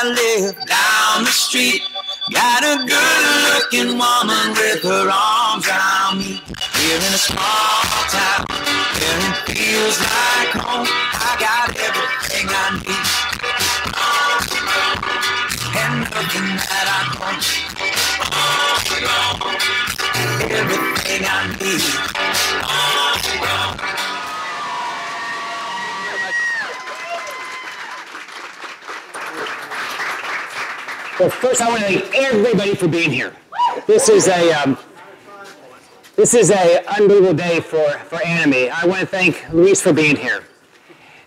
I live down the street. Got a good-looking woman with her arms around me. Here in a small town, where it feels like home. I got everything I need, and nothing that I want. Everything I need. Well, first I want to thank everybody for being here. This is a unbelievable day for Anime. I want to thank Luis for being here.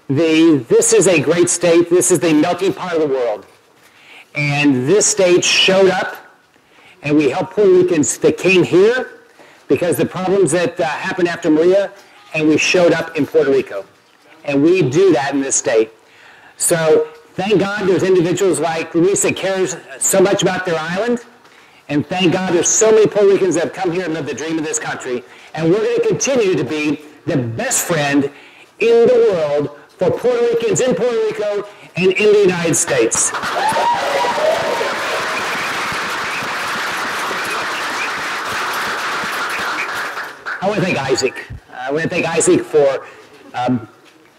This is a great state. This is the melting pot of the world. And this state showed up, and we helped Puerto Ricans that came here because the problems that happened after Maria, and we showed up in Puerto Rico. And we do that in this state. So thank God there's individuals like Luis that cares so much about their island. And thank God there's so many Puerto Ricans that have come here and live the dream of this country. And we're going to continue to be the best friend in the world for Puerto Ricans in Puerto Rico and in the United States. I want to thank Isaac. I want to thank Isaac for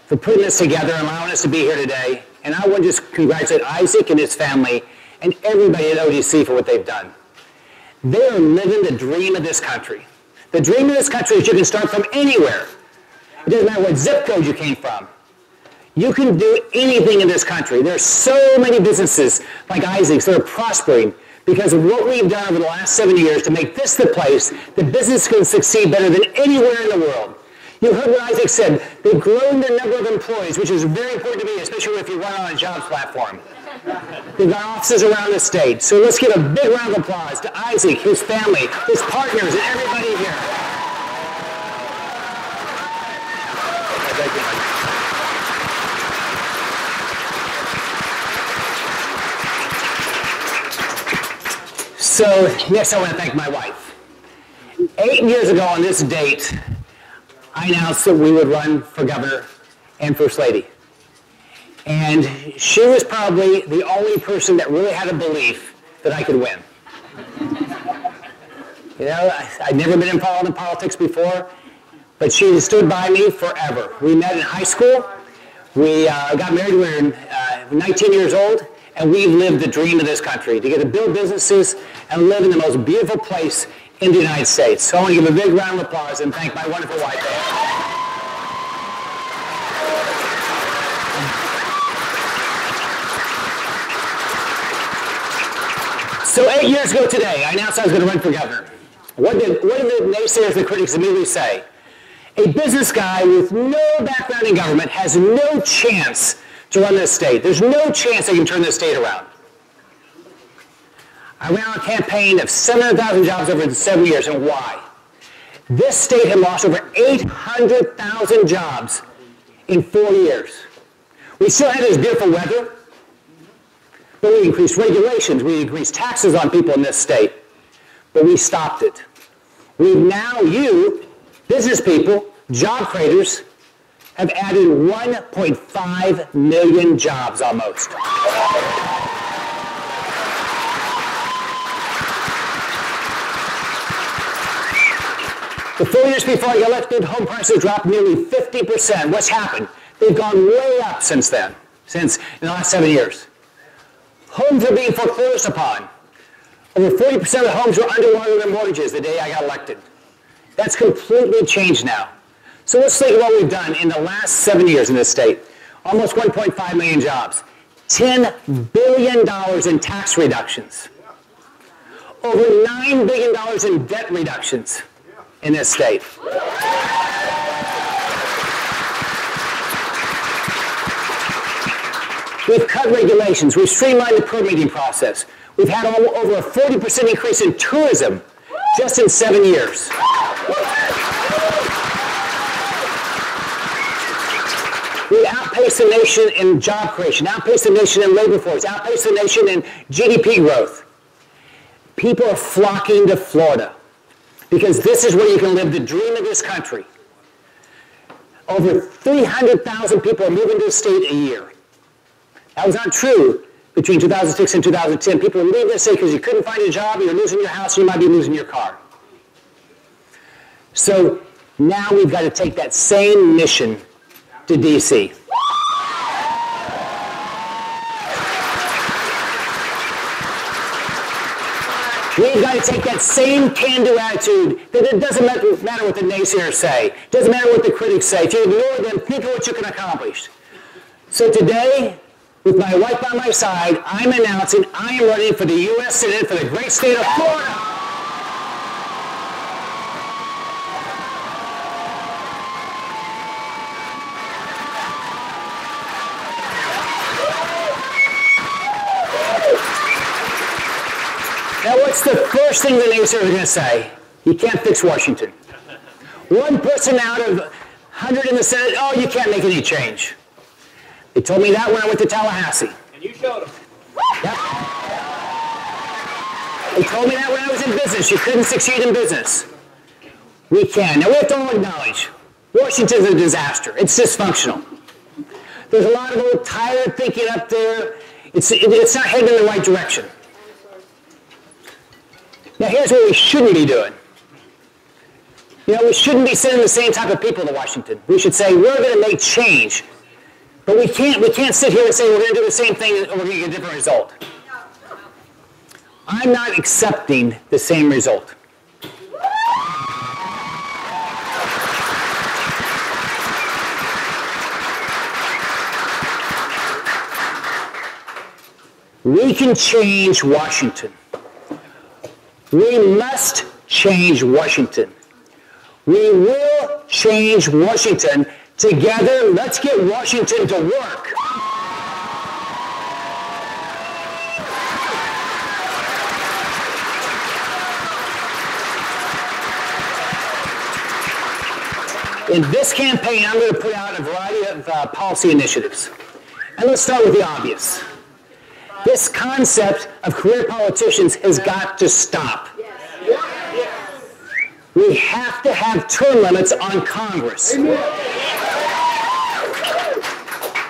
putting this together and allowing us to be here today. And I want to just congratulate Isaac and his family and everybody at ODC for what they've done. They are living the dream of this country. The dream of this country is you can start from anywhere. It doesn't matter what zip code you came from. You can do anything in this country. There are so many businesses like Isaac's that are prospering because of what we've done over the last 7 years to make this the place that business can succeed better than anywhere in the world. You heard what Isaac said. They've grown the number of employees, which is very important to me, especially if you run on a jobs platform. They've got offices around the state. So let's give a big round of applause to Isaac, his family, his partners, and everybody here. Thank you. So next I want to thank my wife. 8 years ago on this date, I announced that we would run for governor and first lady. And she was probably the only person that really had a belief that I could win. You know, I'd never been involved in politics before, but she stood by me forever. We met in high school. We got married when we were 19 years old, and we've lived the dream of this country, to get to build businesses and live in the most beautiful place in the United States. So I want to give a big round of applause and thank my wonderful wife. So 8 years ago today, I announced I was going to run for governor. What did the naysayers, the critics immediately say? A business guy with no background in government has no chance to run this state. There's no chance they can turn this state around. I ran on a campaign of 700,000 jobs over 7 years, and why? This state had lost over 800,000 jobs in 4 years. We still had this beautiful weather, but we increased regulations, we increased taxes on people in this state, but we stopped it. We've now, you, business people, job creators, have added 1.5 million jobs almost. The 4 years before I got elected, home prices dropped nearly 50%. What's happened? They've gone way up since then, in the last 7 years. Homes are being foreclosed upon. Over 40% of the homes were underwater their mortgages the day I got elected. That's completely changed now. So let's think of what we've done in the last 7 years in this state. Almost 1.5 million jobs. $10 billion in tax reductions. Over $9 billion in debt reductions in this state. We've cut regulations. We've streamlined the permitting process. We've had over a 40% increase in tourism just in 7 years. We outpaced the nation in job creation, outpaced the nation in labor force, outpaced the nation in GDP growth. People are flocking to Florida because this is where you can live the dream of this country. Over 300,000 people are moving to the state a year. That was not true between 2006 and 2010, people were leaving the city because you couldn't find a job, you're losing your house, you might be losing your car. So now we've got to take that same mission to DC. We've got to take that same can-do attitude that it doesn't matter what the naysayers say. It doesn't matter what the critics say. If you ignore them, think of what you can accomplish. So today, with my wife by my side, I'm announcing I am running for the U.S. Senate for the great state of Florida. Now, what's the first thing the naysayers are going to say? You can't fix Washington. One person out of 100 in the Senate, oh, you can't make any change. They told me that when I went to Tallahassee. And you showed them. Yep. They told me that when I was in business. You couldn't succeed in business. We can. Now, we have to all acknowledge Washington's a disaster. It's dysfunctional. There's a lot of old tired thinking up there. It's not heading in the right direction. Now, here's what we shouldn't be doing. You know, we shouldn't be sending the same type of people to Washington. We should say, we're going to make change. But we can't sit here and say we're going to do the same thing and we're going to get a different result. I'm not accepting the same result. We can change Washington. We must change Washington. We will change Washington. Together, let's get Washington to work. In this campaign, I'm going to put out a variety of policy initiatives. And let's start with the obvious. This concept of career politicians has got to stop. We have to have term limits on Congress.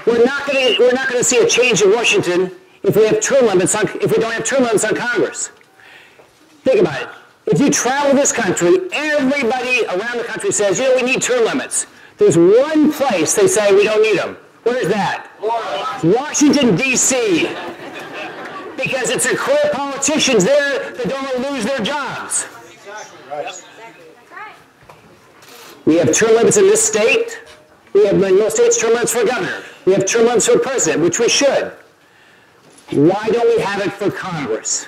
We're not going to see a change in Washington if we have term limits if we don't have term limits on Congress. Think about it. If you travel this country, everybody around the country says, you know, we need term limits. There's one place they say we don't need them. Where's that? Washington, D.C. Because it's the career politicians there that don't want to lose their jobs. We have term limits in this state. We have in most states term limits for governor. We have term limits for president, which we should. Why don't we have it for Congress?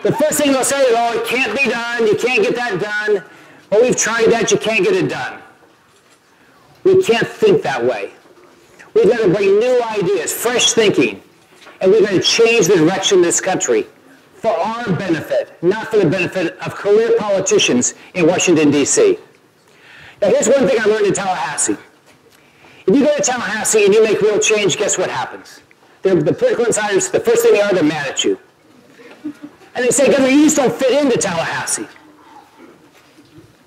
The first thing they'll say is, oh, it can't be done. You can't get that done. Well, we've tried that. You can't get it done. We can't think that way. We've got to bring new ideas, fresh thinking, and we've got to change the direction of this country for our benefit, not for the benefit of career politicians in Washington, D.C. Now, here's one thing I learned in Tallahassee. If you go to Tallahassee and you make real change, guess what happens? The political insiders, the first thing they are, they're mad at you. And they say, Governor, you just don't fit into Tallahassee.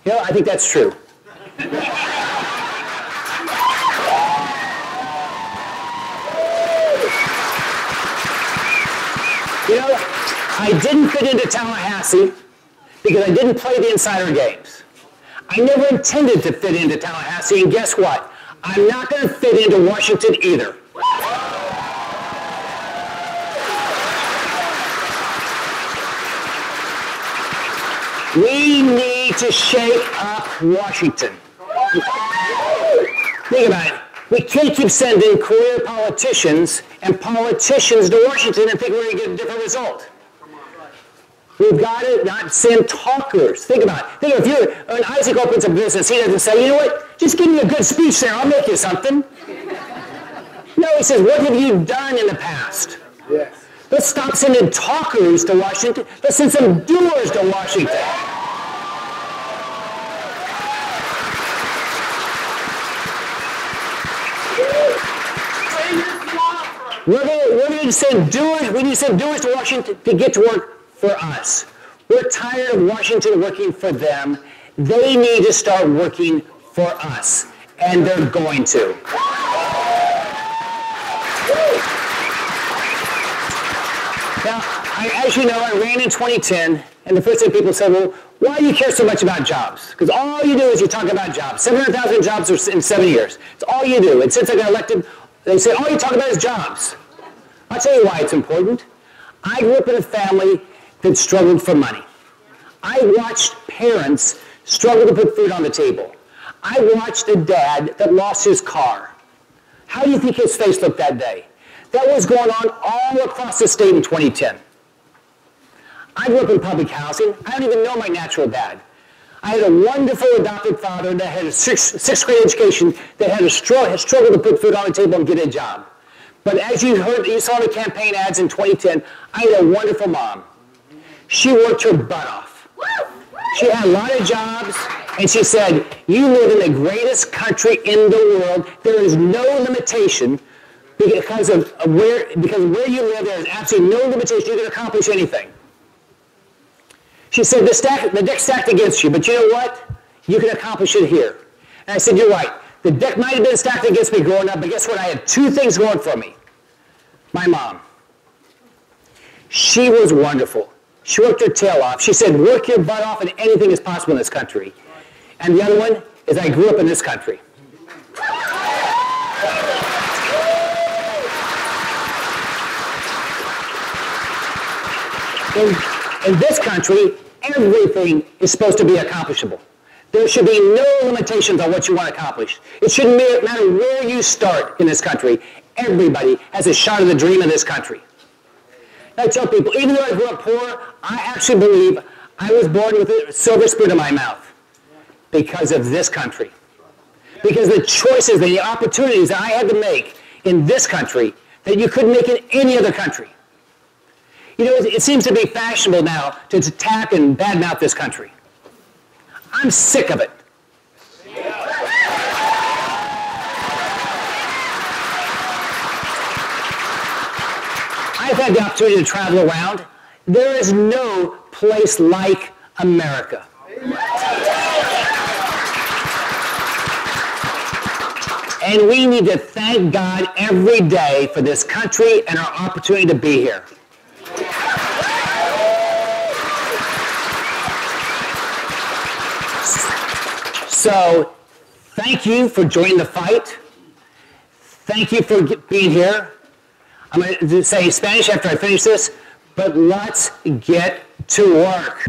You know, I think that's true. You know, I didn't fit into Tallahassee because I didn't play the insider games. I never intended to fit into Tallahassee, and guess what? I'm not going to fit into Washington either. We need to shake up Washington. Think about it. We can't keep sending career politicians and politicians to Washington and think we're going to get a different result. We've got to not send talkers. Think about it. Think when Isaac opens a business, he doesn't say, you know what, just give me a good speech there, I'll make you something. No, he says, what have you done in the past? Yes. Let's stop sending talkers to Washington. Let's send some doers to Washington. We're going to send doers. We need to send doers to Washington to get to work for us. We're tired of Washington working for them. They need to start working for us, and they're going to. As you know, I ran in 2010, and the first thing people said, well, why do you care so much about jobs? Because all you do is you talk about jobs. 700,000 jobs in 7 years. It's all you do. And since I got elected, they say, all you talk about is jobs. I'll tell you why it's important. I grew up in a family that struggled for money. I watched parents struggle to put food on the table. I watched a dad that lost his car. How do you think his face looked that day? That was going on all across the state in 2010. I grew up in public housing. I don't even know my natural dad. I had a wonderful adopted father that had a sixth grade education that had struggled to put food on the table and get a job. But as you saw the campaign ads in 2010, I had a wonderful mom. She worked her butt off. She had a lot of jobs, and she said, you live in the greatest country in the world. There is no limitation because where you live, there is absolutely no limitation. You can accomplish anything. She said, the deck's stacked against you, but you know what? You can accomplish it here. And I said, you're right. The deck might have been stacked against me growing up, but guess what? I had two things going for me. My mom. She was wonderful. She worked her tail off. She said, work your butt off and anything is possible in this country. And the other one is I grew up in this country. In this country, everything is supposed to be accomplishable. There should be no limitations on what you want to accomplish. It shouldn't matter where you start in this country. Everybody has a shot at the dream of this country. And I tell people, even though I grew up poor, I actually believe I was born with a silver spoon in my mouth because of this country. Because the choices, the opportunities that I had to make in this country that you couldn't make in any other country. You know, it seems to be fashionable now to attack and badmouth this country. I'm sick of it. I've had the opportunity to travel around. There is no place like America. And we need to thank God every day for this country and our opportunity to be here. So, thank you for joining the fight. Thank you for being here. I'm going to say Spanish after I finish this, but let's get to work.